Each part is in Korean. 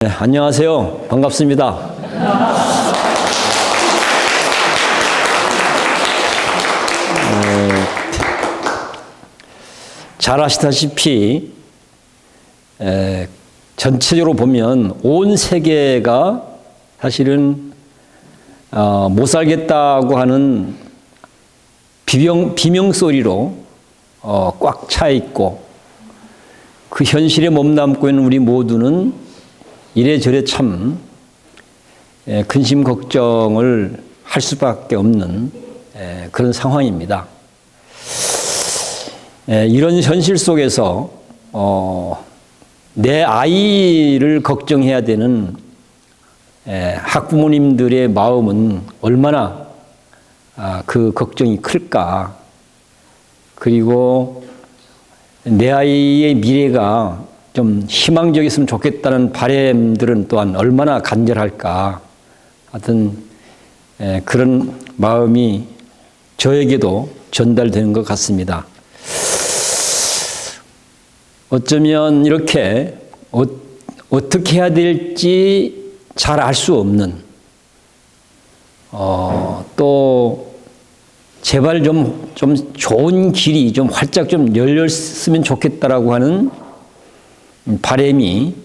네, 안녕하세요. 반갑습니다. 잘 아시다시피 전체적으로 보면 온 세계가 사실은 못 살겠다고 하는 비명 소리로 꽉 차 있고, 그 현실에 몸담고 있는 우리 모두는 이래저래 참 근심 걱정을 할 수밖에 없는 그런 상황입니다. 이런 현실 속에서 내 아이를 걱정해야 되는 학부모님들의 마음은 얼마나 그 걱정이 클까. 그리고 내 아이의 미래가 좀 희망적이었으면 좋겠다는 바람들은 또한 얼마나 간절할까. 하여튼 그런 마음이 저에게도 전달되는 것 같습니다. 어쩌면 이렇게 어떻게 해야 될지 잘 알 수 없는, 또 제발 좀 좋은 길이 좀 활짝 좀 열렸으면 좋겠다라고 하는 바람이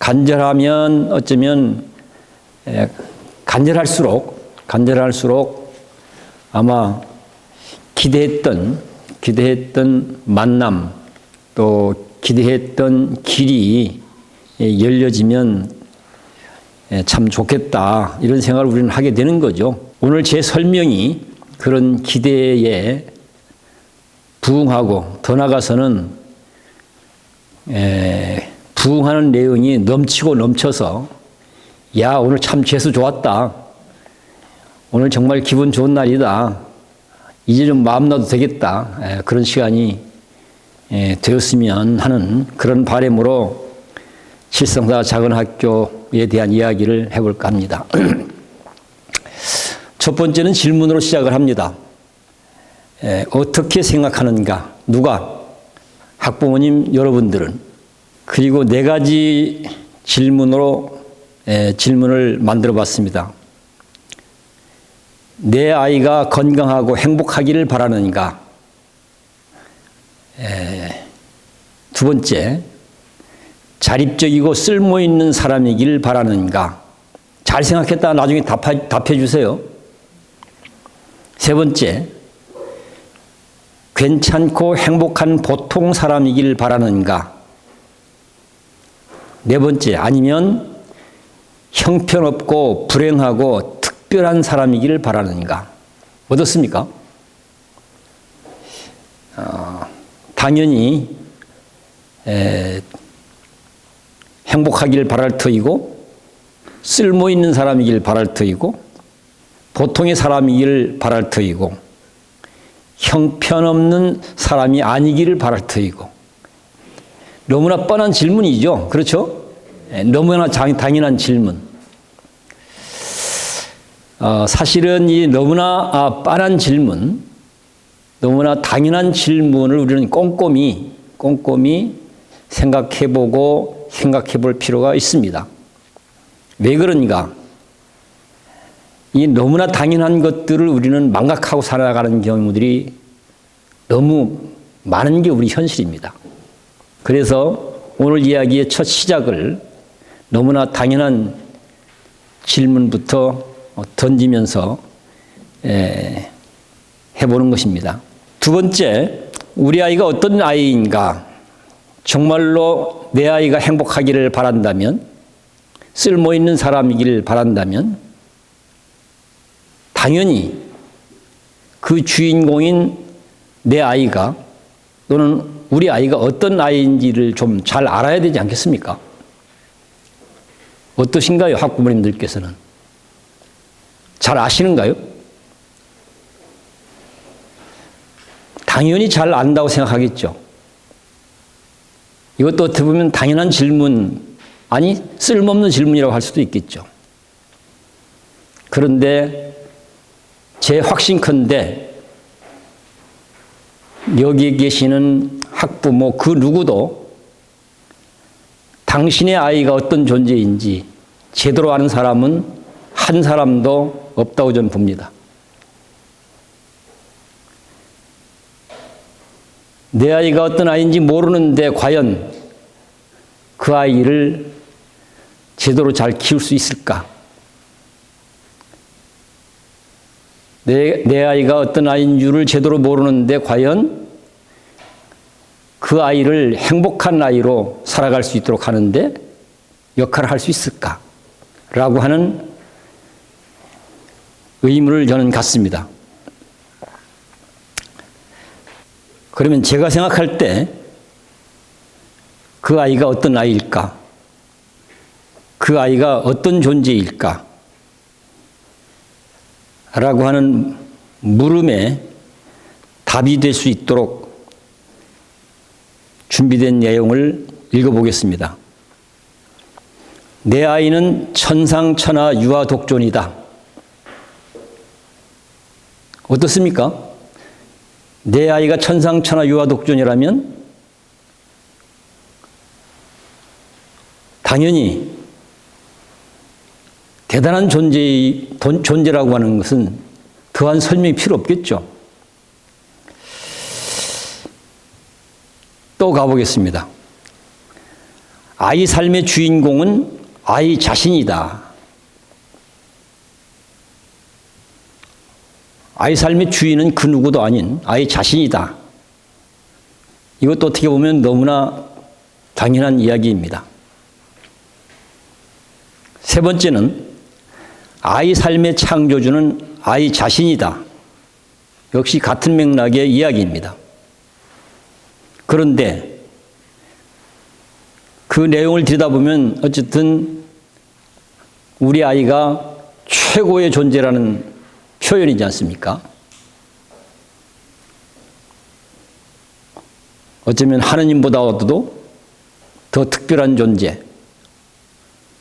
간절하면 어쩌면 간절할수록 아마 기대했던 만남, 또 기대했던 길이 열려지면 참 좋겠다, 이런 생각을 우리는 하게 되는 거죠. 오늘 제 설명이 그런 기대에 부응하고, 더 나아가서는 부응하는 내용이 넘치고 넘쳐서, 야, 오늘 참 재수 좋았다, 오늘 정말 기분 좋은 날이다, 이제 좀 마음 놔도 되겠다, 그런 시간이 되었으면 하는 그런 바람으로 칠성사 작은 학교에 대한 이야기를 해볼까 합니다. 첫 번째는 질문으로 시작을 합니다. 어떻게 생각하는가? 누가? 학부모님 여러분들은. 그리고 네 가지 질문으로 질문을 만들어 봤습니다. 내 아이가 건강하고 행복하기를 바라는가? 두 번째, 자립적이고 쓸모있는 사람이길 바라는가? 잘 생각했다 나중에 답해 주세요. 세 번째, 괜찮고 행복한 보통 사람이길 바라는가? 네 번째, 아니면 형편없고 불행하고 특별한 사람이길 바라는가? 어떻습니까? 당연히 행복하길 바랄 터이고, 쓸모있는 사람이길 바랄 터이고, 보통의 사람이길 바랄 터이고, 형편없는 사람이 아니기를 바랄 터이고. 너무나 뻔한 질문이죠. 그렇죠? 너무나 당연한 질문. 사실은 이 너무나 뻔한 질문, 너무나 당연한 질문을 우리는 꼼꼼히 생각해보고 생각해볼 필요가 있습니다. 왜 그런가? 이 너무나 당연한 것들을 우리는 망각하고 살아가는 경우들이 너무 많은 게 우리 현실입니다. 그래서 오늘 이야기의 첫 시작을 너무나 당연한 질문부터 던지면서 해보는 것입니다. 두 번째, 우리 아이가 어떤 아이인가? 정말로 내 아이가 행복하기를 바란다면, 쓸모있는 사람이기를 바란다면, 당연히 그 주인공인 내 아이가, 또는 우리 아이가 어떤 아이인지를 좀 잘 알아야 되지 않겠습니까? 어떠신가요, 학부모님들께서는? 잘 아시는가요? 당연히 잘 안다고 생각하겠죠. 이것도 어떻게 보면 당연한 질문, 아니 쓸모없는 질문이라고 할 수도 있겠죠. 그런데 제 확신컨대 여기 계시는 학부모 그 누구도 당신의 아이가 어떤 존재인지 제대로 아는 사람은 한 사람도 없다고 저는 봅니다. 내 아이가 어떤 아이인지 모르는데 과연 그 아이를 제대로 잘 키울 수 있을까? 내 아이가 어떤 아이인 줄을 제대로 모르는데 과연 그 아이를 행복한 아이로 살아갈 수 있도록 하는데 역할을 할 수 있을까? 라고 하는 의문을 저는 갖습니다. 그러면 제가 생각할 때 그 아이가 어떤 아이일까? 그 아이가 어떤 존재일까? 라고 하는 물음에 답이 될 수 있도록 준비된 내용을 읽어보겠습니다. 내 아이는 천상천하 유아독존이다. 어떻습니까? 내 아이가 천상천하 유아독존이라면 당연히 대단한 존재라고 하는 것은 더한 설명이 필요 없겠죠. 또 가보겠습니다. 아이 삶의 주인공은 아이 자신이다. 아이 삶의 주인은 그 누구도 아닌 아이 자신이다. 이것도 어떻게 보면 너무나 당연한 이야기입니다. 세 번째는 아이 삶의 창조주는 아이 자신이다. 역시 같은 맥락의 이야기입니다. 그런데 그 내용을 들여다보면 어쨌든 우리 아이가 최고의 존재라는 표현이지 않습니까? 어쩌면 하느님보다도 더 특별한 존재,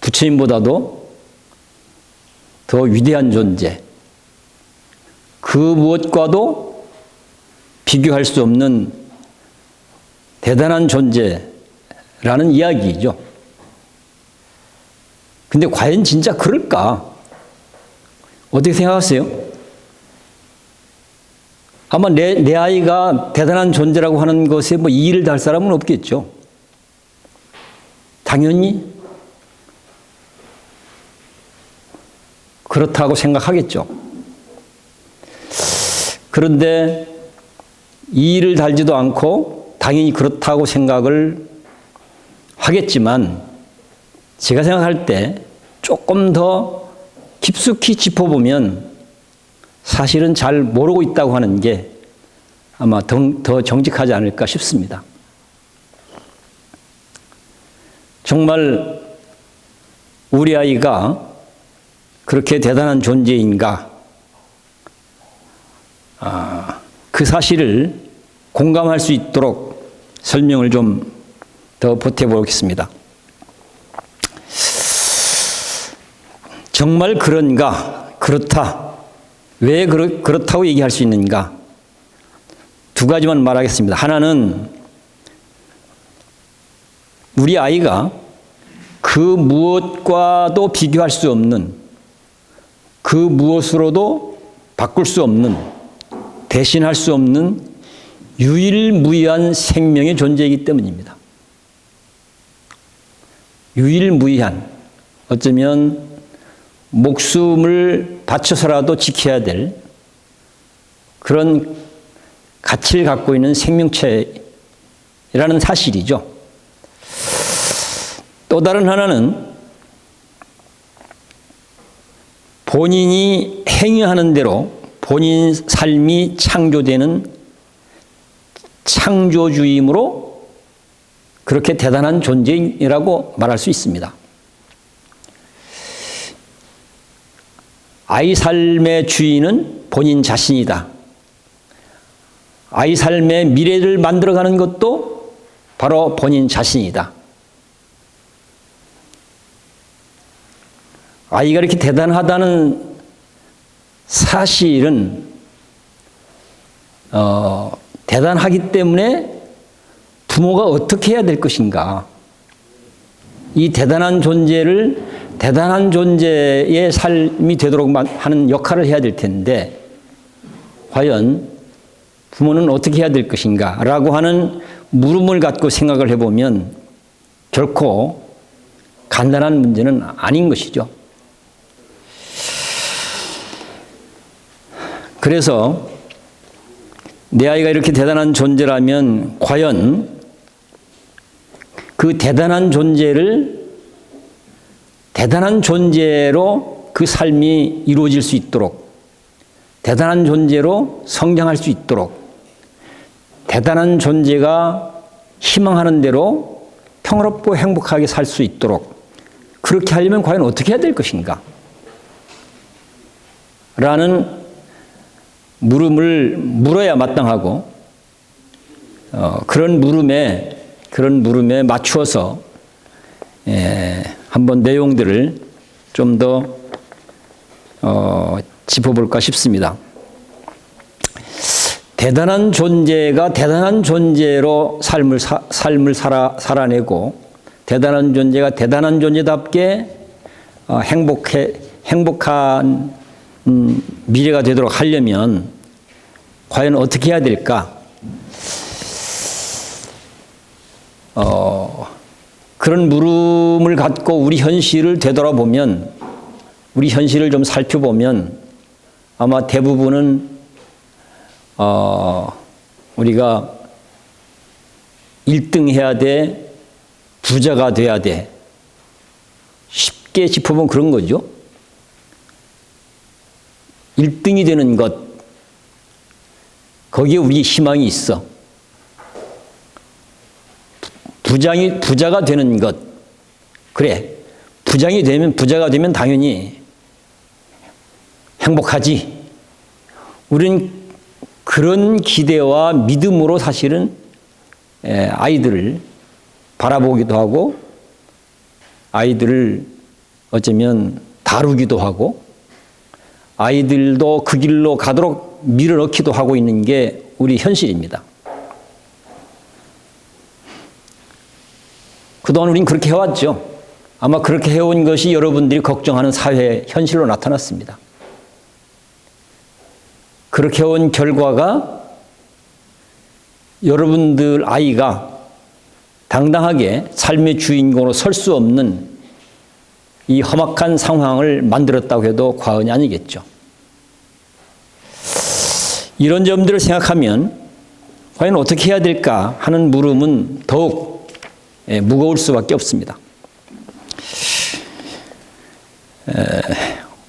부처님보다도 더 위대한 존재, 그 무엇과도 비교할 수 없는 대단한 존재라는 이야기이죠. 근데 과연 진짜 그럴까? 어떻게 생각하세요? 아마 내 아이가 대단한 존재라고 하는 것에 뭐 이의를 달 사람은 없겠죠. 당연히 그렇다고 생각하겠죠. 그런데 이의를 달지도 않고 당연히 그렇다고 생각을 하겠지만 제가 생각할 때 조금 더 깊숙이 짚어보면 사실은 잘 모르고 있다고 하는 게 아마 더 정직하지 않을까 싶습니다. 정말 우리 아이가 그렇게 대단한 존재인가? 그 사실을 공감할 수 있도록 설명을 좀 더 보태보겠습니다. 정말 그런가? 그렇다. 왜 그렇다고 얘기할 수 있는가? 두 가지만 말하겠습니다. 하나는 우리 아이가 그 무엇과도 비교할 수 없는, 그 무엇으로도 바꿀 수 없는, 대신할 수 없는 유일무이한 생명의 존재이기 때문입니다. 유일무이한, 어쩌면 목숨을 바쳐서라도 지켜야 될 그런 가치를 갖고 있는 생명체라는 사실이죠. 또 다른 하나는 본인이 행위하는 대로 본인 삶이 창조되는 창조주이므로 그렇게 대단한 존재이라고 말할 수 있습니다. 아이 삶의 주인은 본인 자신이다. 아이 삶의 미래를 만들어가는 것도 바로 본인 자신이다. 아이가 이렇게 대단하다는 사실은 대단하기 때문에 부모가 어떻게 해야 될 것인가? 이 대단한 존재를 대단한 존재의 삶이 되도록 하는 역할을 해야 될 텐데 과연 부모는 어떻게 해야 될 것인가 라고 하는 물음을 갖고 생각을 해보면 결코 간단한 문제는 아닌 것이죠. 그래서 내 아이가 이렇게 대단한 존재라면 과연 그 대단한 존재를 대단한 존재로 그 삶이 이루어질 수 있도록 대단한 존재로 성장할 수 있도록 대단한 존재가 희망하는 대로 평화롭고 행복하게 살 수 있도록 그렇게 하려면 과연 어떻게 해야 될 것인가? 라는 물음을 물어야 마땅하고 그런 물음에 맞추어서 한번 내용들을 좀 더 짚어볼까 싶습니다. 대단한 존재가 대단한 존재로 삶을 살아내고 대단한 존재가 대단한 존재답게 행복한 미래가 되도록 하려면 과연 어떻게 해야 될까? 그런 물음을 갖고 우리 현실을 되돌아보면 우리 현실을 좀 살펴보면 아마 대부분은 우리가 1등 해야 돼, 부자가 돼야 돼. 쉽게 짚어보면 그런 거죠. 1등이 되는 것, 거기에 우리 희망이 있어. 부자가 되는 것, 그래. 부자가 되면 당연히 행복하지. 우리는 그런 기대와 믿음으로 사실은 아이들을 바라보기도 하고 아이들을 어쩌면 다루기도 하고 아이들도 그 길로 가도록 밀어넣기도 하고 있는 게 우리 현실입니다. 그동안 우린 그렇게 해왔죠. 아마 그렇게 해온 것이 여러분들이 걱정하는 사회 현실로 나타났습니다. 그렇게 해온 결과가 여러분들 아이가 당당하게 삶의 주인공으로 설 수 없는 이 험악한 상황을 만들었다고 해도 과언이 아니겠죠. 이런 점들을 생각하면 과연 어떻게 해야 될까 하는 물음은 더욱 무거울 수밖에 없습니다.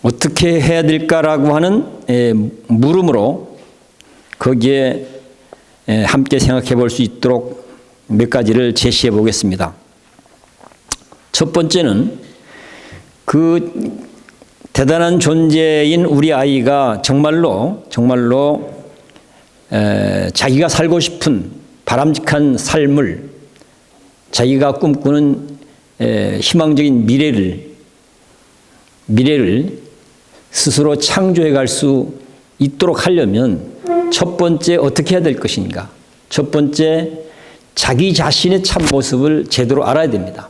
어떻게 해야 될까라고 하는 물음으로 거기에 함께 생각해 볼 수 있도록 몇 가지를 제시해 보겠습니다. 첫 번째는 그 대단한 존재인 우리 아이가 정말로 자기가 살고 싶은 바람직한 삶을 자기가 꿈꾸는 희망적인 미래를 스스로 창조해 갈 수 있도록 하려면 첫 번째 어떻게 해야 될 것인가? 첫 번째 자기 자신의 참모습을 제대로 알아야 됩니다.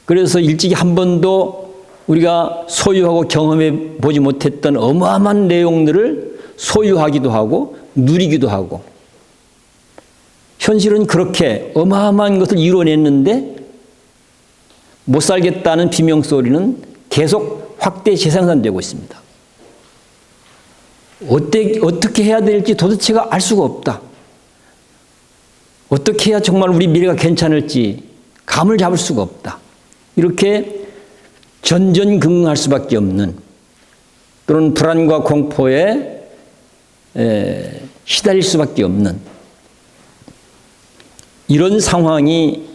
그래서 일찍이 한 번도 우리가 소유하고 경험해 보지 못했던 어마어마한 내용들을 소유하기도 하고 누리기도 하고 현실은 그렇게 어마어마한 것을 이뤄냈는데 못 살겠다는 비명소리는 계속 확대 재생산되고 있습니다. 어떻게 해야 될지 도대체가 알 수가 없다. 어떻게 해야 정말 우리 미래가 괜찮을지 감을 잡을 수가 없다. 이렇게 전전긍긍할 수밖에 없는 또는 불안과 공포에 시달릴 수밖에 없는 이런 상황이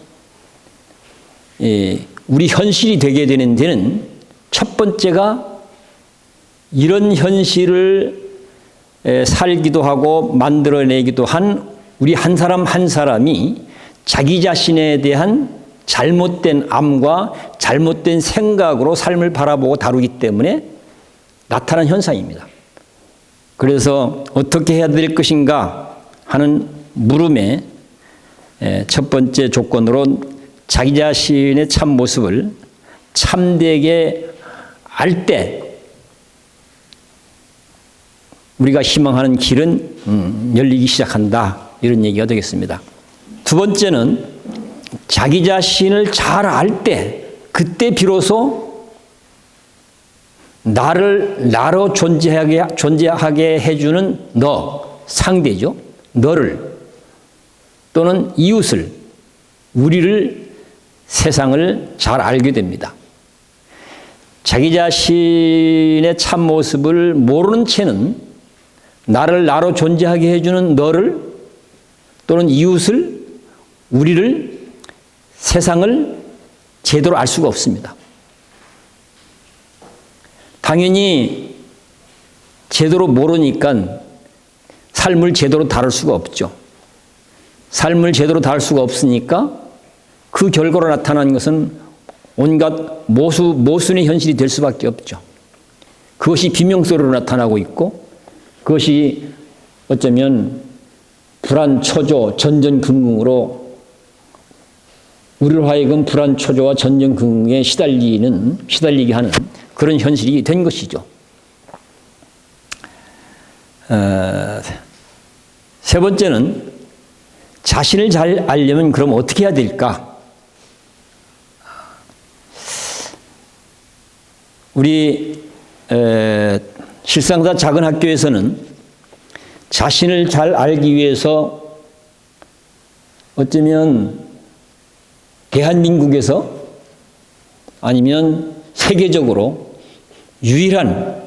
우리 현실이 되게 되는 데는 첫 번째가 이런 현실을 살기도 하고 만들어내기도 한 우리 한 사람 한 사람이 자기 자신에 대한 잘못된 암과 잘못된 생각으로 삶을 바라보고 다루기 때문에 나타난 현상입니다. 그래서 어떻게 해야 될 것인가 하는 물음의 첫 번째 조건으로 자기 자신의 참 모습을 참되게 알 때 우리가 희망하는 길은 열리기 시작한다. 이런 얘기가 되겠습니다. 두 번째는 자기 자신을 잘 알 때 그때 비로소 나를 나로 존재하게 해주는 너, 상대죠. 너를 또는 이웃을, 우리를, 세상을 잘 알게 됩니다. 자기 자신의 참 모습을 모르는 채는 나를 나로 존재하게 해주는 너를 또는 이웃을, 우리를, 세상을 제대로 알 수가 없습니다. 당연히 제대로 모르니까 삶을 제대로 다룰 수가 없죠. 삶을 제대로 다룰 수가 없으니까 그 결과로 나타난 것은 온갖 모순의 현실이 될 수밖에 없죠. 그것이 비명소리로 나타나고 있고 그것이 어쩌면 불안, 초조, 전전긍긍으로 우리를 하여금 불안, 초조와 전전긍긍에 시달리게 하는 그런 현실이 된 것이죠. 세 번째는 자신을 잘 알려면 그럼 어떻게 해야 될까? 우리 실상사 작은 학교에서는 자신을 잘 알기 위해서 어쩌면 대한민국에서 아니면 세계적으로 유일한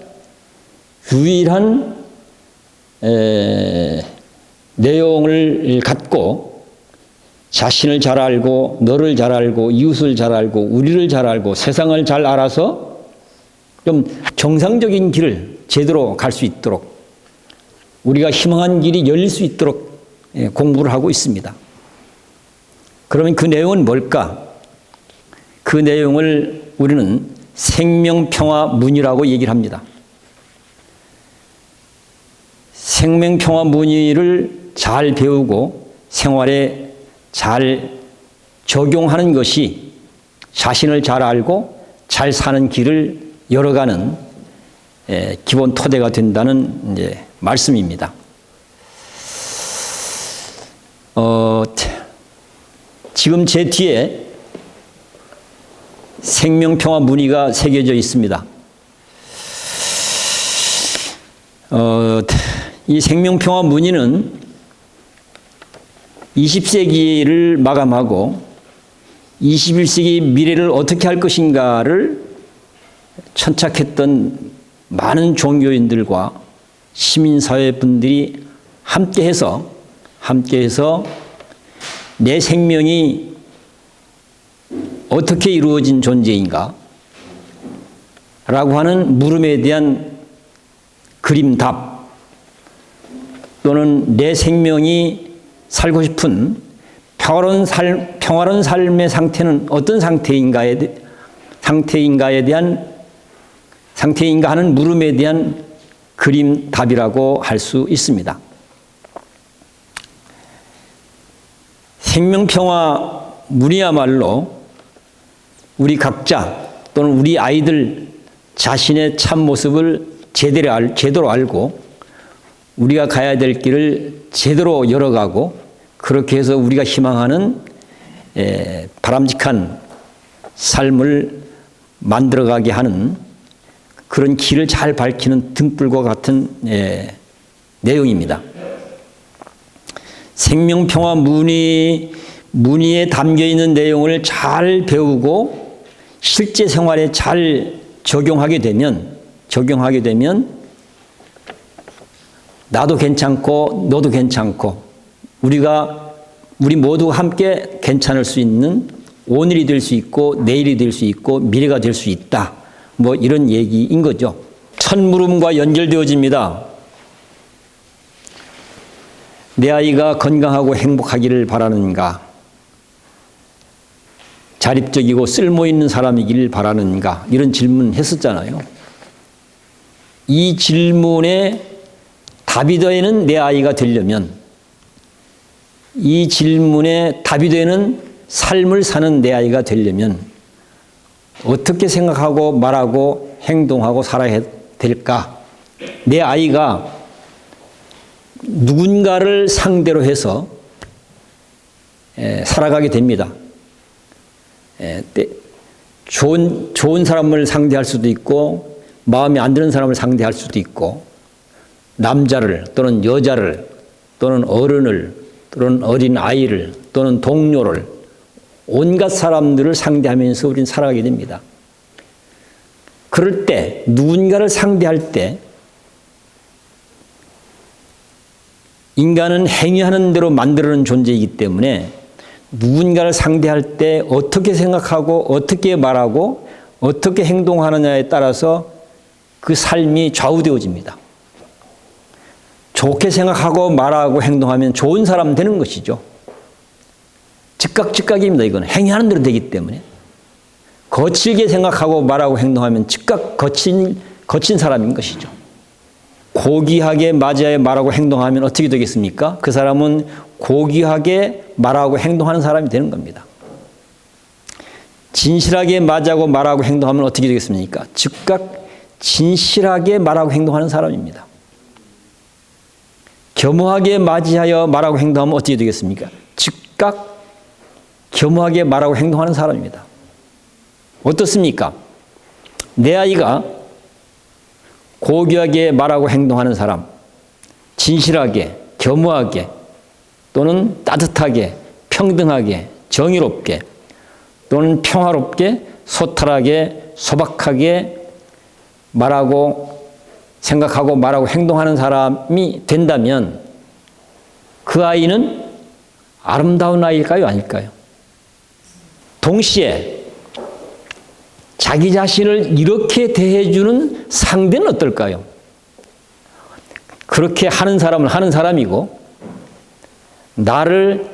내용을 갖고 자신을 잘 알고 너를 잘 알고 이웃을 잘 알고 우리를 잘 알고 세상을 잘 알아서 좀 정상적인 길을 제대로 갈 수 있도록 우리가 희망한 길이 열릴 수 있도록 공부를 하고 있습니다. 그러면 그 내용은 뭘까? 그 내용을 우리는 생명평화문이라고 얘기를 합니다. 생명평화문의를 잘 배우고 생활에 잘 적용하는 것이 자신을 잘 알고 잘 사는 길을 열어가는 기본 토대가 된다는 말씀입니다. 지금 제 뒤에 생명평화문의가 새겨져 있습니다. 이 생명평화문의는 20세기를 마감하고 21세기 미래를 어떻게 할 것인가를 천착했던 많은 종교인들과 시민사회분들이 함께해서 내 생명이 어떻게 이루어진 존재인가 라고 하는 물음에 대한 그림답 또는 내 생명이 살고 싶은 평화로운 삶의 상태는 어떤 상태인가 하는 물음에 대한 그림답이라고 할 수 있습니다. 생명평화문이야말로 우리 각자 또는 우리 아이들 자신의 참 모습을 제대로 알고 우리가 가야 될 길을 제대로 열어가고 그렇게 해서 우리가 희망하는 바람직한 삶을 만들어가게 하는 그런 길을 잘 밝히는 등불과 같은 내용입니다. 생명평화문의에 담겨있는 내용을 잘 배우고 실제 생활에 잘 적용하게 되면 나도 괜찮고 너도 괜찮고 우리 모두 함께 괜찮을 수 있는 오늘이 될 수 있고 내일이 될 수 있고 미래가 될 수 있다. 뭐 이런 얘기인 거죠. 첫 물음과 연결되어집니다. 내 아이가 건강하고 행복하기를 바라는가? 자립적이고 쓸모있는 사람이기를 바라는가? 이런 질문 했었잖아요. 이 질문에 답이 되는 내 아이가 되려면 이 질문에 답이 되는 삶을 사는 내 아이가 되려면 어떻게 생각하고 말하고 행동하고 살아야 될까? 내 아이가 누군가를 상대로 해서 살아가게 됩니다. 좋은 사람을 상대할 수도 있고 마음에 안 드는 사람을 상대할 수도 있고 남자를 또는 여자를 또는 어른을 또는 어린 아이를 또는 동료를 온갖 사람들을 상대하면서 우리는 살아가게 됩니다. 그럴 때 누군가를 상대할 때 인간은 행위하는 대로 만들어낸 존재이기 때문에 누군가를 상대할 때 어떻게 생각하고 어떻게 말하고 어떻게 행동하느냐에 따라서 그 삶이 좌우되어집니다. 좋게 생각하고 말하고 행동하면 좋은 사람 되는 것이죠. 즉각입니다. 이건 행위하는 대로 되기 때문에. 거칠게 생각하고 말하고 행동하면 즉각 거친 사람인 것이죠. 고귀하게 맞이하여 말하고 행동하면 어떻게 되겠습니까? 그 사람은 고귀하게 말하고 행동하는 사람이 되는 겁니다. 진실하게 맞이하고 말하고 행동하면 어떻게 되겠습니까? 즉각 진실하게 말하고 행동하는 사람입니다. 겸허하게 맞이하여 말하고 행동하면 어떻게 되겠습니까? 즉각 겸허하게 말하고 행동하는 사람입니다. 어떻습니까? 내 아이가 고귀하게 말하고 행동하는 사람, 진실하게, 겸허하게, 또는 따뜻하게, 평등하게, 정의롭게, 또는 평화롭게, 소탈하게, 소박하게 말하고 생각하고 말하고 행동하는 사람이 된다면 그 아이는 아름다운 아이일까요? 아닐까요? 동시에 자기 자신을 이렇게 대해주는 상대는 어떨까요? 그렇게 하는 사람은 하는 사람이고 나를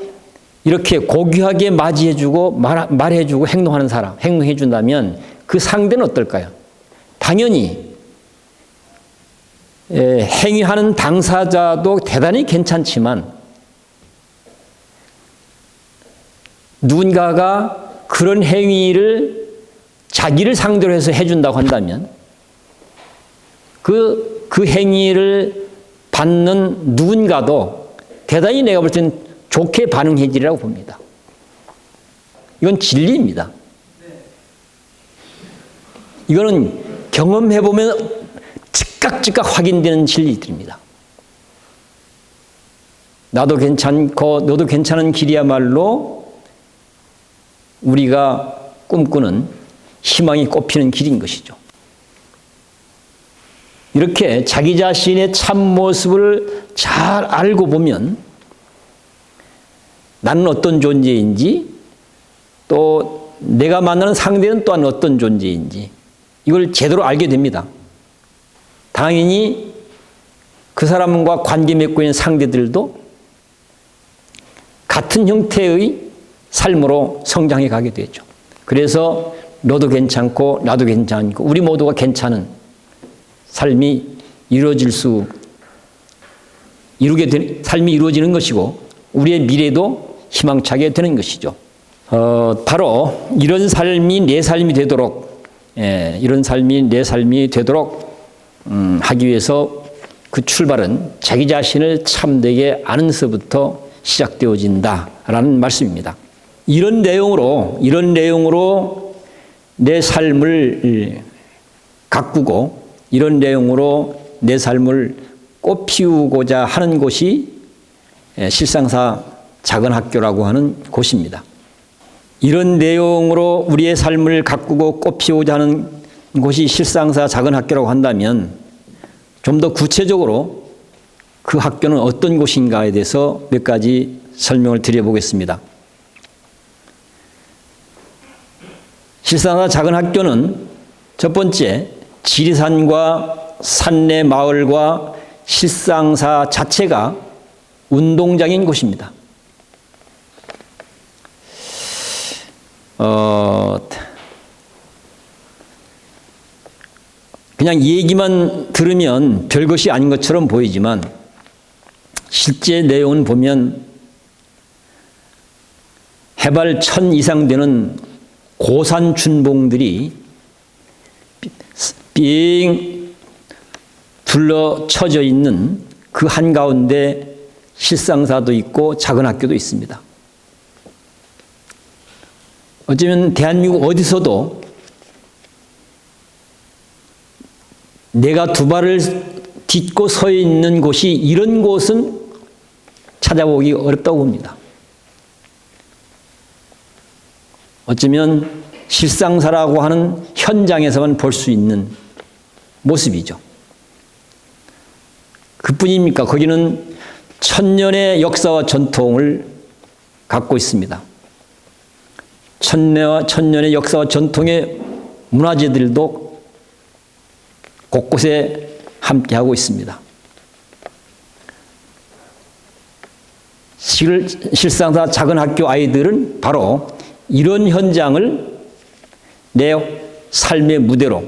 이렇게 고귀하게 맞이해주고 말해주고 행동하는 사람, 행동해준다면 그 상대는 어떨까요? 당연히 행위하는 당사자도 대단히 괜찮지만 누군가가 그런 행위를 자기를 상대로 해서 해준다고 한다면 그 행위를 받는 누군가도 대단히 내가 볼 때는 좋게 반응해 주리라고 봅니다. 이건 진리입니다. 이거는 경험해보면 즉각 확인되는 진리들입니다. 나도 괜찮고 너도 괜찮은 길이야말로 우리가 꿈꾸는 희망이 꽃피는 길인 것이죠. 이렇게 자기 자신의 참모습을 잘 알고 보면 나는 어떤 존재인지 또 내가 만나는 상대는 또한 어떤 존재인지 이걸 제대로 알게 됩니다. 당연히 그 사람과 관계 맺고 있는 상대들도 같은 형태의 삶으로 성장해 가게 되죠. 그래서 너도 괜찮고 나도 괜찮고 우리 모두가 괜찮은 삶이 삶이 이루어지는 것이고 우리의 미래도 희망차게 되는 것이죠. 바로 이런 삶이 내 삶이 되도록 하기 위해서 그 출발은 자기 자신을 참되게 아는서부터 시작되어진다라는 말씀입니다. 이런 내용으로 내 삶을 가꾸고 이런 내용으로 내 삶을 꽃피우고자 하는 곳이 실상사 작은 학교라고 하는 곳입니다. 이런 내용으로 우리의 삶을 가꾸고 꽃피우고자 하는 곳이 실상사 작은 학교라고 한다면 좀 더 구체적으로 그 학교는 어떤 곳인가에 대해서 몇 가지 설명을 드려보겠습니다. 실상사 작은 학교는 첫 번째, 지리산과 산내 마을과 실상사 자체가 운동장인 곳입니다. 그냥 얘기만 들으면 별것이 아닌 것처럼 보이지만 실제 내용은 보면 해발 1000 이상 되는 고산 춘봉들이 삥 둘러쳐져 있는 그 한가운데 실상사도 있고 작은 학교도 있습니다. 어쩌면 대한민국 어디서도 내가 두 발을 딛고 서 있는 곳이 이런 곳은 찾아보기 어렵다고 봅니다. 어쩌면 실상사라고 하는 현장에서만 볼 수 있는 모습이죠. 그뿐입니까? 거기는 천년의 역사와 전통을 갖고 있습니다. 천년의 역사와 전통의 문화재들도 곳곳에 함께하고 있습니다. 실상사 작은 학교 아이들은 바로 이런 현장을 내 삶의 무대로,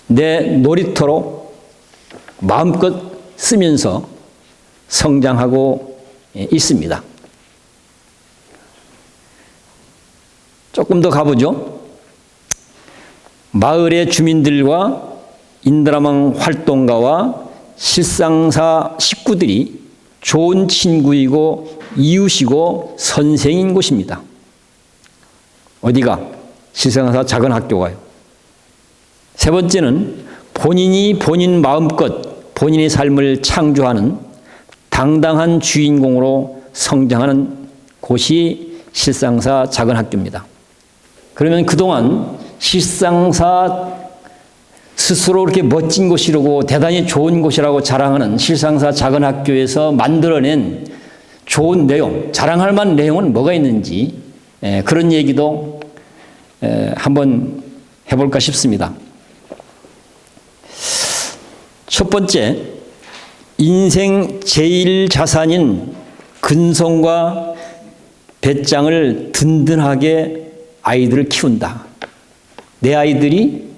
내 놀이터로 마음껏 쓰면서 성장하고 있습니다. 조금 더 가보죠. 마을의 주민들과 인드라망 활동가와 실상사 식구들이 좋은 친구이고 이웃이고 선생인 곳입니다. 어디가? 실상사 작은 학교가요. 세 번째는 본인이 본인 마음껏 본인의 삶을 창조하는 당당한 주인공으로 성장하는 곳이 실상사 작은 학교입니다. 그러면 그동안 실상사 스스로 그렇게 멋진 곳이라고 대단히 좋은 곳이라고 자랑하는 실상사 작은 학교에서 만들어낸 좋은 내용, 자랑할 만한 내용은 뭐가 있는지 그런 얘기도 한번 해볼까 싶습니다. 첫 번째, 인생 제일 자산인 근성과 배짱을 든든하게 아이들을 키운다. 내 아이들이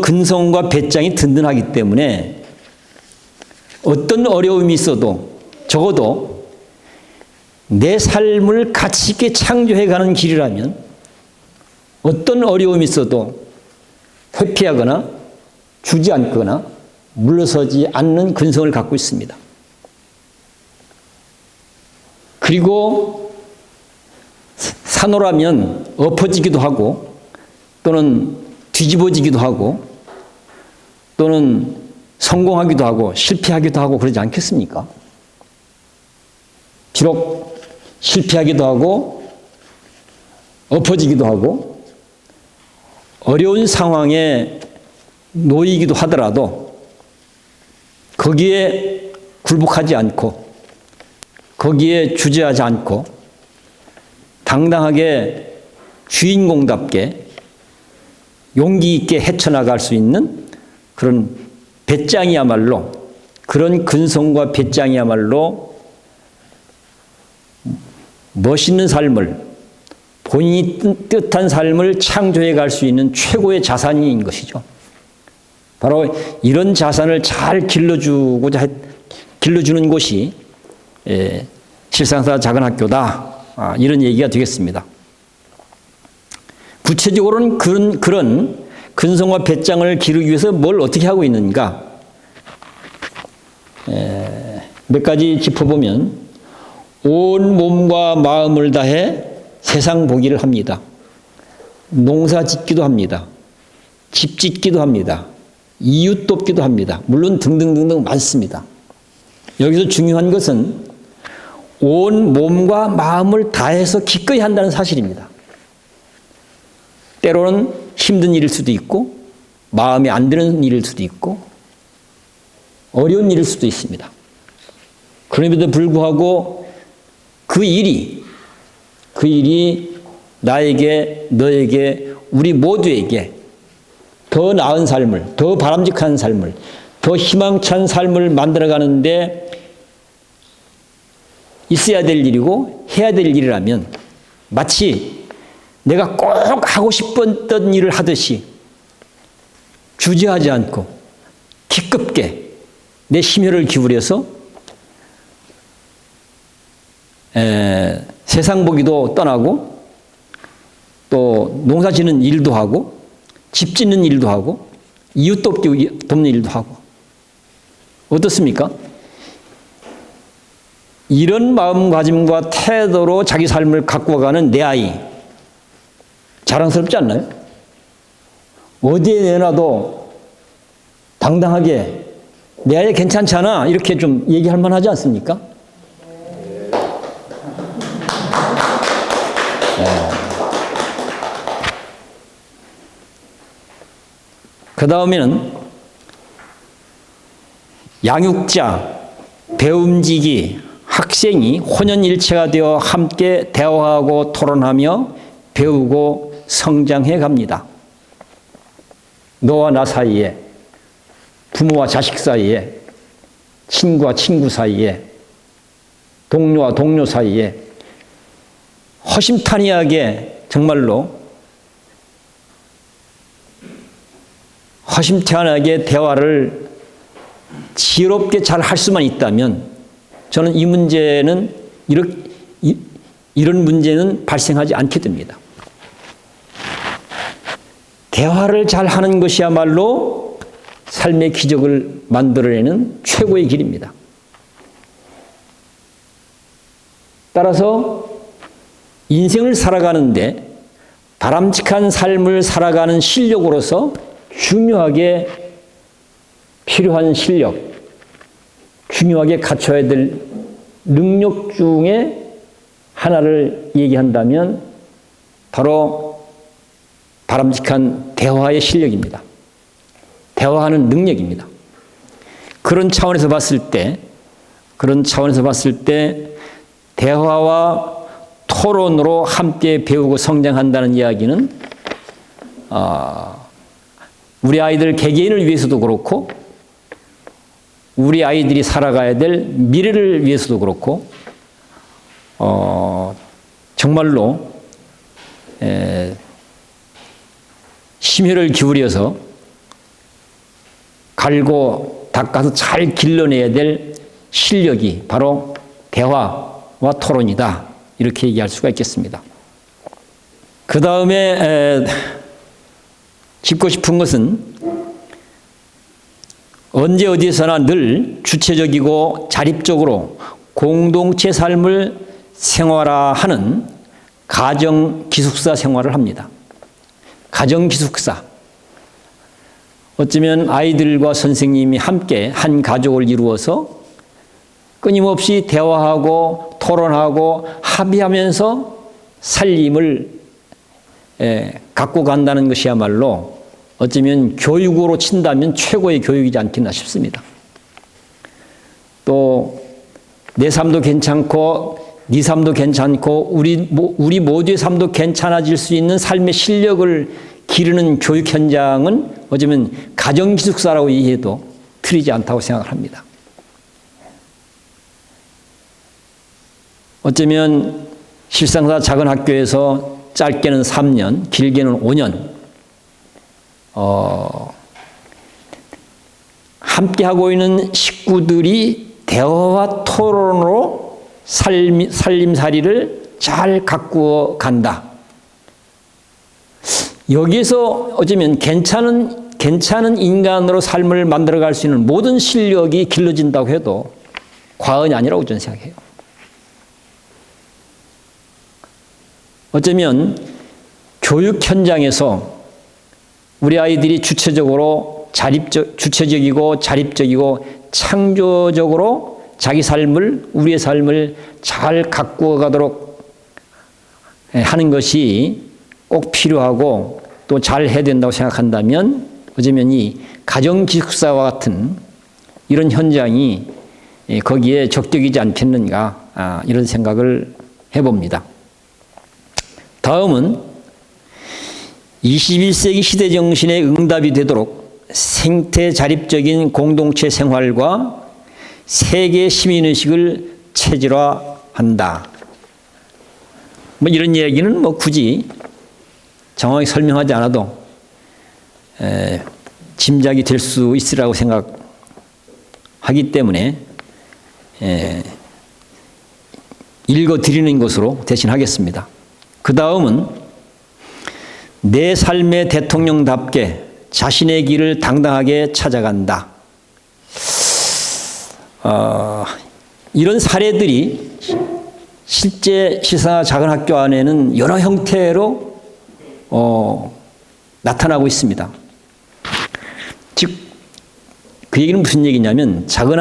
근성과 배짱이 든든하기 때문에 어떤 어려움이 있어도 적어도 내 삶을 가치 있게 창조해가는 길이라면 어떤 어려움이 있어도 회피하거나 주지 않거나 물러서지 않는 근성을 갖고 있습니다. 그리고 산호라면 엎어지기도 하고 또는 뒤집어지기도 하고 또는 성공하기도 하고 실패하기도 하고 그러지 않겠습니까? 비록 실패하기도 하고 엎어지기도 하고 어려운 상황에 놓이기도 하더라도 거기에 굴복하지 않고 거기에 주저하지 않고 당당하게 주인공답게 용기 있게 헤쳐나갈 수 있는 그런 배짱이야말로 그런 근성과 배짱이야말로 멋있는 삶을 본인이 뜻한 삶을 창조해 갈 수 있는 최고의 자산인 것이죠. 바로 이런 자산을 잘 길러주는 곳이 실상사 작은 학교다. 이런 얘기가 되겠습니다. 구체적으로는 그런 근성과 배짱을 기르기 위해서 뭘 어떻게 하고 있는가? 몇 가지 짚어보면 온 몸과 마음을 다해 세상 보기를 합니다. 농사 짓기도 합니다. 집 짓기도 합니다. 이웃 돕기도 합니다. 물론 등등등등 많습니다. 여기서 중요한 것은 온 몸과 마음을 다해서 기꺼이 한다는 사실입니다. 때로는 힘든 일일 수도 있고 마음에 안 드는 일일 수도 있고 어려운 일일 수도 있습니다. 그럼에도 불구하고 그 일이 나에게, 너에게, 우리 모두에게 더 나은 삶을, 더 바람직한 삶을, 더 희망찬 삶을 만들어가는데 있어야 될 일이고 해야 될 일이라면 마치 내가 꼭 하고 싶었던 일을 하듯이 주저하지 않고 기껍게 내 심혈을 기울여서 세상 보기도 떠나고 또 농사 짓는 일도 하고 집 짓는 일도 하고 이웃 돕는 일도 하고 어떻습니까? 이런 마음가짐과 태도로 자기 삶을 갖고 가는 내 아이 자랑스럽지 않나요? 어디에 내놔도 당당하게 내 아이 괜찮잖아 이렇게 좀 얘기할 만하지 않습니까? 그 다음에는 양육자, 배움직이, 학생이 혼연일체가 되어 함께 대화하고 토론하며 배우고 성장해 갑니다. 너와 나 사이에, 부모와 자식 사이에, 친구와 친구 사이에, 동료와 동료 사이에 허심탄회하게 정말로 허심탄회하게 대화를 지혜롭게 잘 할 수만 있다면 저는 이 문제는 이런 문제는 발생하지 않게 됩니다. 대화를 잘 하는 것이야말로 삶의 기적을 만들어내는 최고의 길입니다. 따라서 인생을 살아가는데 바람직한 삶을 살아가는 실력으로서 중요하게 필요한 실력, 중요하게 갖춰야 될 능력 중에 하나를 얘기한다면 바로 바람직한 대화의 실력입니다. 대화하는 능력입니다. 그런 차원에서 봤을 때 대화와 토론으로 함께 배우고 성장한다는 이야기는 우리 아이들 개개인을 위해서도 그렇고 우리 아이들이 살아가야 될 미래를 위해서도 그렇고 정말로 심혈을 기울여서 갈고 닦아서 잘 길러내야 될 실력이 바로 대화와 토론이다. 이렇게 얘기할 수가 있겠습니다. 그 다음에 짚고 싶은 것은 언제 어디에서나 늘 주체적이고 자립적으로 공동체 삶을 생활화하는 가정기숙사 생활을 합니다. 가정기숙사. 어쩌면 아이들과 선생님이 함께 한 가족을 이루어서 끊임없이 대화하고 토론하고 합의하면서 살림을 갖고 간다는 것이야말로 어쩌면 교육으로 친다면 최고의 교육이지 않겠나 싶습니다. 또 내 삶도 괜찮고 네 삶도 괜찮고 우리 모두의 삶도 괜찮아질 수 있는 삶의 실력을 기르는 교육 현장은 어쩌면 가정기숙사라고 이해해도 틀리지 않다고 생각을 합니다. 어쩌면 실상사 작은 학교에서 짧게는 3년, 길게는 5년 함께하고 있는 식구들이 대화와 토론으로 살림살이를 잘 가꾸어 간다. 여기에서 어쩌면 괜찮은 인간으로 삶을 만들어갈 수 있는 모든 실력이 길러진다고 해도 과언이 아니라고 저는 생각해요. 어쩌면 교육 현장에서 우리 아이들이 주체적이고 자립적이고 창조적으로 우리의 삶을 잘 가꾸어 가도록 하는 것이 꼭 필요하고 또 잘 해야 된다고 생각한다면 어쩌면 이 가정기숙사와 같은 이런 현장이 거기에 적격이지 않겠는가 이런 생각을 해봅니다. 다음은 21세기 시대 정신의 응답이 되도록 생태 자립적인 공동체 생활과 세계 시민의식을 체질화한다. 이런 얘기는 굳이 정확히 설명하지 않아도 짐작이 될 수 있으라고 생각하기 때문에 읽어드리는 것으로 대신하겠습니다. 그 다음은 내 삶의 대통령답게 자신의 길을 당당하게 찾아간다. 이런 사례들이 실제 시사 작은 학교 안에는 여러 형태로 나타나고 있습니다. 즉, 그 얘기는 무슨 얘기냐면 작은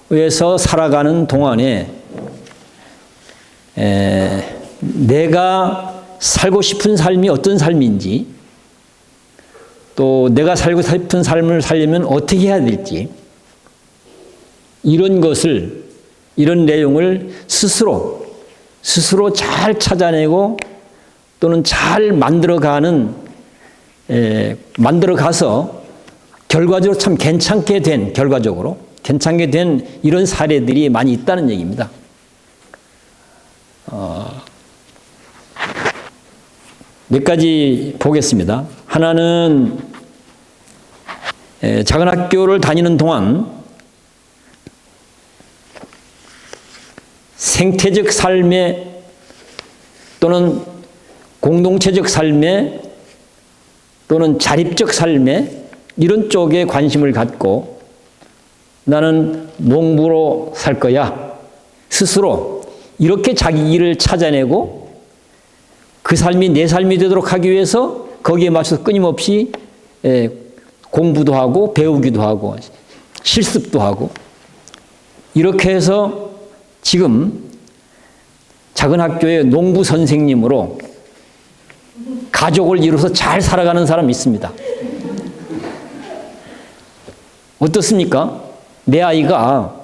학교에서 살아가는 동안에 내가 살고 싶은 삶이 어떤 삶인지, 또 내가 살고 싶은 삶을 살려면 어떻게 해야 될지, 이런 것을, 이런 내용을 스스로 잘 찾아내고 또는 잘 만들어가서 결과적으로 참 괜찮게 된 이런 사례들이 많이 있다는 얘기입니다. 몇 가지 보겠습니다. 하나는 작은 학교를 다니는 동안 생태적 삶에 또는 공동체적 삶에 또는 자립적 삶에 이런 쪽에 관심을 갖고 나는 농부로 살 거야. 스스로 이렇게 자기 길을 찾아내고 그 삶이 내 삶이 되도록 하기 위해서 거기에 맞춰서 끊임없이 공부도 하고 배우기도 하고 실습도 하고 이렇게 해서 지금 작은 학교의 농부 선생님으로 가족을 이루어서 잘 살아가는 사람이 있습니다. 어떻습니까? 내 아이가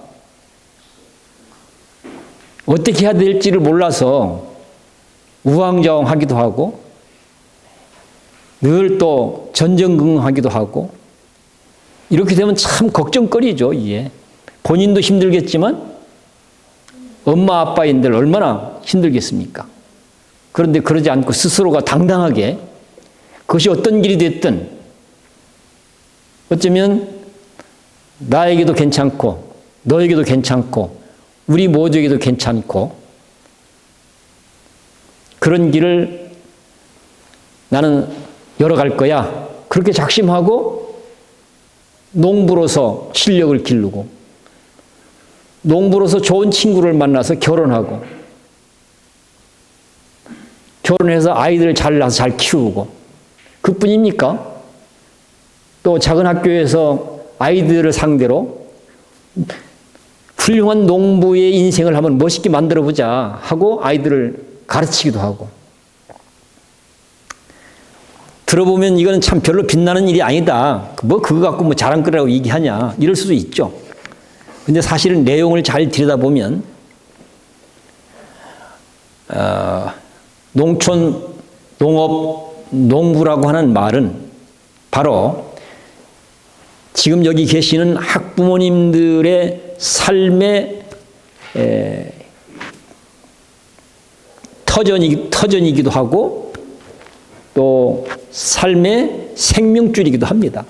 어떻게 해야 될지를 몰라서 우왕좌왕하기도 하고 늘 또 전전긍긍하기도 하고 이렇게 되면 참 걱정거리죠. 이게 본인도 힘들겠지만 엄마 아빠인들 얼마나 힘들겠습니까? 그런데 그러지 않고 스스로가 당당하게 그것이 어떤 길이 됐든 어쩌면 나에게도 괜찮고 너에게도 괜찮고 우리 모두에게도 괜찮고 그런 길을 나는 열어갈 거야. 그렇게 작심하고 농부로서 실력을 기르고 농부로서 좋은 친구를 만나서 결혼하고 결혼해서 아이들을 잘 낳아서 잘 키우고 그뿐입니까? 또 작은 학교에서 아이들을 상대로 훌륭한 농부의 인생을 한번 멋있게 만들어보자 하고 아이들을 가르치기도 하고 들어보면 이거는 참 별로 빛나는 일이 아니다. 뭐 그거 갖고 뭐 자랑거리라고 얘기하냐 이럴 수도 있죠. 근데 사실은 내용을 잘 들여다보면 농촌, 농업, 농부라고 하는 말은 바로 지금 여기 계시는 학부모님들의 삶의 터전이기도 하고 또 삶의 생명줄이기도 합니다.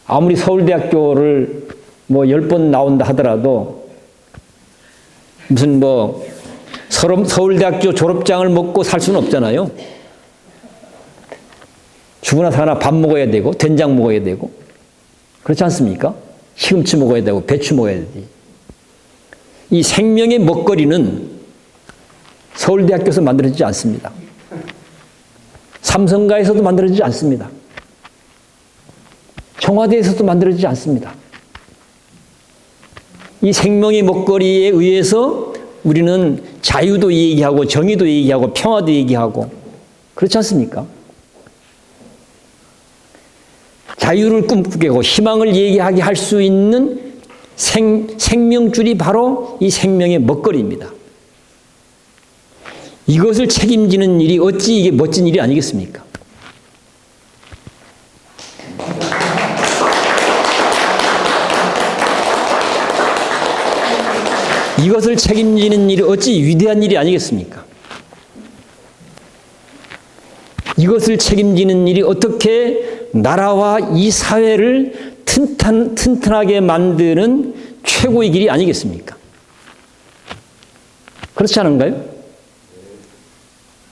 아무리 서울대학교를 뭐 10번 나온다 하더라도 무슨 뭐 서울대학교 졸업장을 먹고 살 수는 없잖아요. 죽으나 사나 밥 먹어야 되고 된장 먹어야 되고 그렇지 않습니까? 시금치 먹어야 되고 배추 먹어야 되지. 이 생명의 먹거리는 서울대학교에서 만들어지지 않습니다. 삼성가에서도 만들어지지 않습니다. 청와대에서도 만들어지지 않습니다. 이 생명의 먹거리에 의해서 우리는 자유도 얘기하고 정의도 얘기하고 평화도 얘기하고 그렇지 않습니까? 자유를 꿈꾸고 희망을 얘기하게 할 수 있는 생명줄이 바로 이 생명의 먹거리입니다. 이것을 책임지는 일이 어찌 이게 멋진 일이 아니겠습니까? 이것을 책임지는 일이 어찌 위대한 일이 아니겠습니까? 이것을 책임지는 일이 어떻게 나라와 이 사회를 튼튼하게 만드는 최고의 길이 아니겠습니까? 그렇지 않은가요?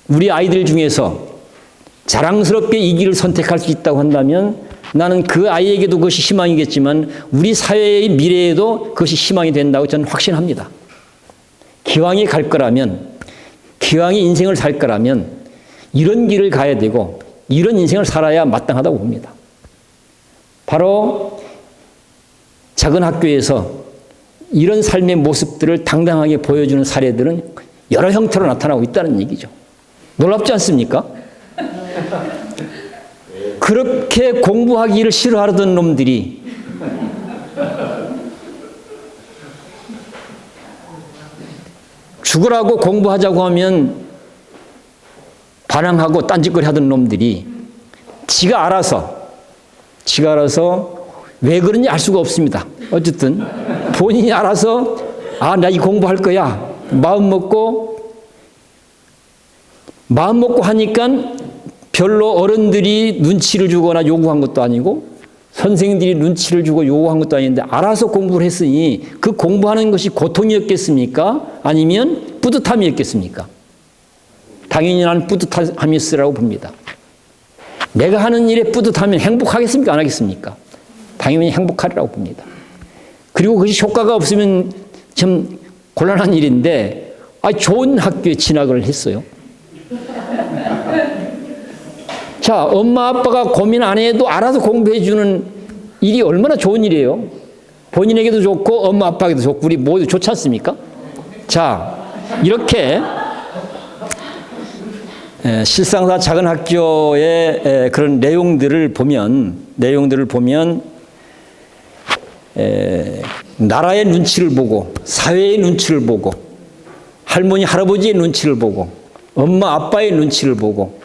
우리 아이들 중에서 자랑스럽게 이 길을 선택할 수 있다고 한다면 나는 그 아이에게도 그것이 희망이겠지만 우리 사회의 미래에도 그것이 희망이 된다고 저는 확신합니다. 기왕이 갈 거라면, 기왕이 인생을 살 거라면 이런 길을 가야 되고 이런 인생을 살아야 마땅하다고 봅니다. 바로 작은 학교에서 이런 삶의 모습들을 당당하게 보여주는 사례들은 여러 형태로 나타나고 있다는 얘기죠. 놀랍지 않습니까? 그렇게 공부하기를 싫어하던 놈들이 죽으라고 공부하자고 하면 반항하고 딴짓거리 하던 놈들이 지가 알아서 왜 그런지 알 수가 없습니다. 어쨌든 본인이 알아서 나 이 공부할 거야 마음 먹고 하니까 별로 어른들이 눈치를 주거나 요구한 것도 아니고 선생님들이 눈치를 주고 요구한 것도 아닌데 알아서 공부를 했으니 그 공부하는 것이 고통이었겠습니까? 아니면 뿌듯함이었겠습니까? 당연히 나는 뿌듯함이었으라고 봅니다. 내가 하는 일에 뿌듯하면 행복하겠습니까? 안 하겠습니까? 당연히 행복하리라고 봅니다. 그리고 그것이 효과가 없으면 참 곤란한 일인데 좋은 학교에 진학을 했어요. 자, 엄마 아빠가 고민 안 해도 알아서 공부해 주는 일이 얼마나 좋은 일이에요. 본인에게도 좋고 엄마 아빠에게도 좋고 우리 모두 좋지 않습니까? 자, 이렇게 실상사 작은 학교의 그런 내용들을 보면 나라의 눈치를 보고 사회의 눈치를 보고 할머니 할아버지의 눈치를 보고 엄마 아빠의 눈치를 보고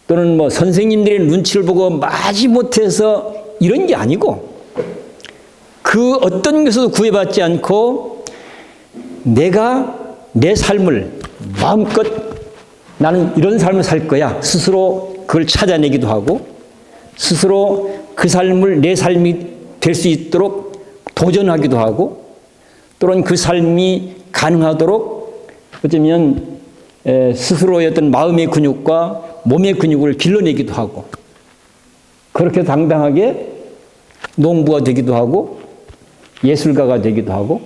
또는 선생님들의 눈치를 보고 마지못해서 이런 게 아니고 그 어떤 것에도 구애받지 않고 내가 내 삶을 마음껏 나는 이런 삶을 살 거야 스스로 그걸 찾아내기도 하고 스스로 그 삶을 내 삶이 될 수 있도록 도전하기도 하고 또는 그 삶이 가능하도록 어쩌면 스스로의 어떤 마음의 근육과 몸의 근육을 길러내기도 하고 그렇게 당당하게 농부가 되기도 하고 예술가가 되기도 하고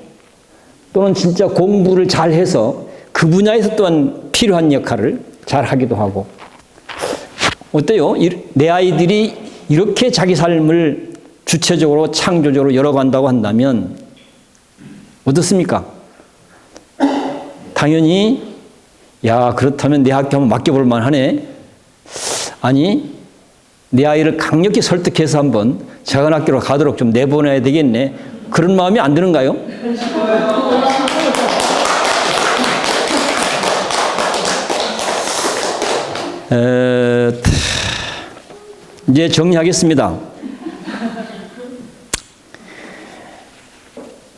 또는 진짜 공부를 잘해서 그 분야에서 또한 필요한 역할을 잘하기도 하고 어때요? 내 아이들이 이렇게 자기 삶을 주체적으로 창조적으로 열어간다고 한다면 어떻습니까? 당연히 그렇다면 내 학교 한번 맡겨볼 만하네. 아니 내 아이를 강력히 설득해서 한번 작은 학교로 가도록 좀 내보내야 되겠네. 그런 마음이 안 드는가요? 이제 정리하겠습니다.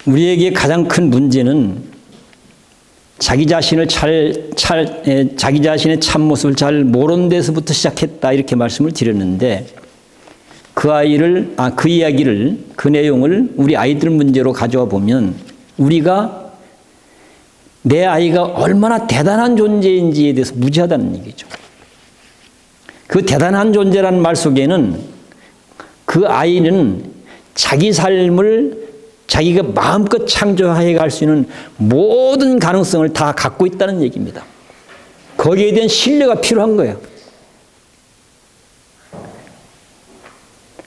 우리에게 가장 큰 문제는 자기 자신의 참모습을 잘 모르는 데서부터 시작했다 이렇게 말씀을 드렸는데 그 이야기를 그 내용을 우리 아이들 문제로 가져와 보면 우리가 내 아이가 얼마나 대단한 존재인지에 대해서 무지하다는 얘기죠. 그 대단한 존재라는 말 속에는 그 아이는 자기 삶을 자기가 마음껏 창조해 갈 수 있는 모든 가능성을 다 갖고 있다는 얘기입니다. 거기에 대한 신뢰가 필요한 거예요.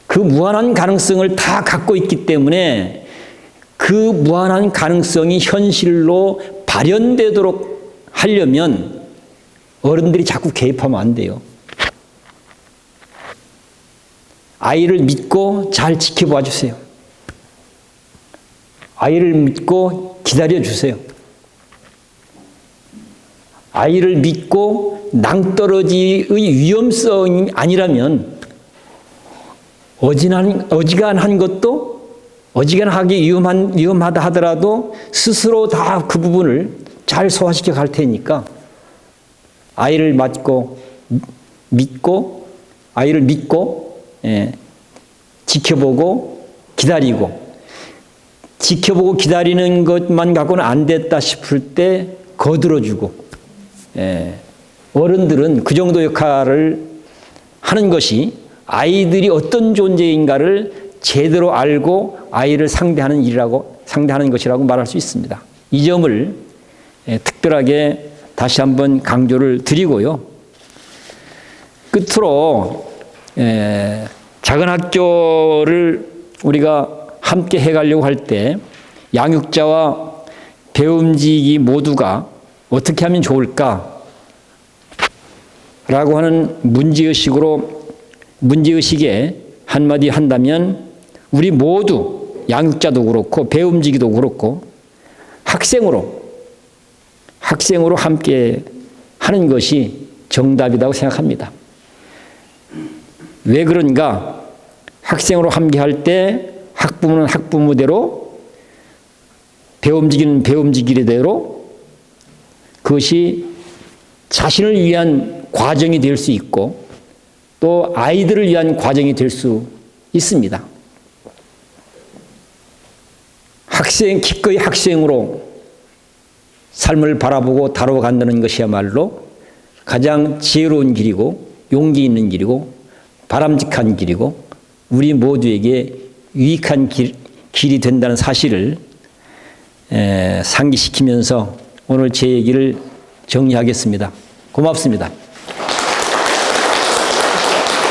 그 무한한 가능성을 다 갖고 있기 때문에 그 무한한 가능성이 현실로 발현되도록 하려면 어른들이 자꾸 개입하면 안 돼요. 아이를 믿고 잘 지켜봐 주세요. 아이를 믿고 기다려 주세요. 아이를 믿고 낭떠러지의 위험성이 아니라면 어지간한 것도 어지간하게 위험하다 하더라도 스스로 다 그 부분을 잘 소화시켜 갈 테니까 아이를 믿고 지켜보고 기다리고 지켜보고 기다리는 것만 갖고는 안 됐다 싶을 때 거들어주고, 어른들은 그 정도 역할을 하는 것이 아이들이 어떤 존재인가를 제대로 알고 아이를 상대하는 것이라고 말할 수 있습니다. 이 점을 특별하게 다시 한번 강조를 드리고요. 끝으로 작은 학교를 우리가 함께 해가려고 할 때 양육자와 배움직이 모두가 어떻게 하면 좋을까? 라고 하는 문제의식에 한마디 한다면 우리 모두 양육자도 그렇고 배움직이도 그렇고 학생으로 함께 하는 것이 정답이라고 생각합니다. 왜 그런가? 학생으로 함께 할 때 학부모는 학부모대로 배움직이는 배움직이대로 그것이 자신을 위한 과정이 될 수 있고 또 아이들을 위한 과정이 될 수 있습니다. 기꺼이 학생으로 삶을 바라보고 다뤄간다는 것이야말로 가장 지혜로운 길이고 용기 있는 길이고 바람직한 길이고 우리 모두에게 유익한 길이 된다는 사실을 상기시키면서 오늘 제 얘기를 정리하겠습니다. 고맙습니다.